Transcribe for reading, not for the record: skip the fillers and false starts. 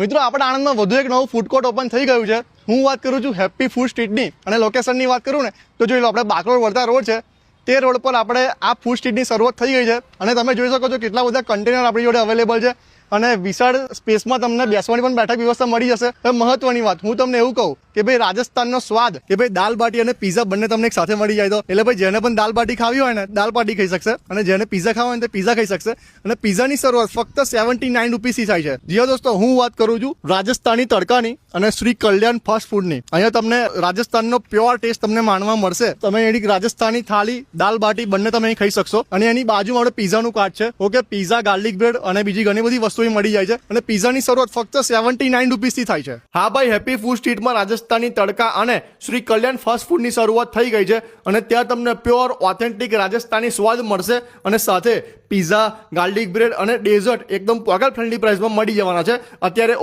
મિત્રો આપણે આણંદમાં વધુ એક નવું ફૂડ કોર્ટ ઓપન થઈ ગયું છે. હું વાત કરું છું હેપી ફૂડ સ્ટ્રીટની, અને લોકેશનની વાત કરું ને તો જોઈ લો, આપણે બાકરોડ વડતા રોડ છે તે રોડ પર આપણે આ ફૂડ સ્ટ્રીટની શરૂઆત થઈ ગઈ છે. અને તમે જોઈ શકો છો કેટલા બધા કન્ટેનર આપણી જોડે અવેલેબલ છે, અને વિશાળ સ્પેસમાં તમને બેસવાની પણ બેઠક વ્યવસ્થા મળી જશે. હવે મહત્વની વાત હું તમને એવું કહું કે ભાઈ રાજસ્થાનનો સ્વાદ કે ભાઈ દાલ બાટી અને પીઝા બંને તમને એક સાથે મળી જાય તો એટલે ભાઈ જેને પણ દાલ બાટી ખાવી હોય ને દાલ બાટી ખાઈ શકશે, અને જેને પીઝા ખાવા હોય ને તે પીઝા ખાઈ શકશે. અને પીઝાની શરૂઆત ફક્ત 79 રૂપીસથી થાય છે. જી દોસ્તો, હું વાત કરું છું રાજસ્થાની તડકાની અને શ્રી કલ્યાણ ફાસ્ટ ફૂડની. અહીંયા તમને રાજસ્થાનનો પ્યોર ટેસ્ટ તમને માણવા મળશે. તમે એની રાજસ્થાની થાળી દાલ બાટી બંને તમે અહીં ખાઈ શકશો. અને એની બાજુમાં આપણે પીઝાનું કાર્ટ છે. ઓકે, પીઝા, ગાર્લિક બ્રેડ અને બીજી ઘણી બધી વસ્તુ મળી જાય છે. અને પીઝાની શરૂઆત ફક્ત 79 રૂપીસથી થાય છે. હા ભાઈ, હેપી ફૂડ સ્ટ્રીટમાં રાજસ્થાની તડકા અને શ્રી કલ્યાણ ફાસ્ટ ફૂડની શરૂઆત થઈ ગઈ છે. અને ત્યાં તમને પ્યોર ઓથેન્ટિક રાજસ્થાની સ્વાદ મળશે, અને સાથે પીઝા, ગાર્લિક બ્રેડ અને ડેઝર્ટ એકદમ પોકેટ ફ્રેન્ડલી પ્રાઇસમાં મળી જવાના છે. અત્યારે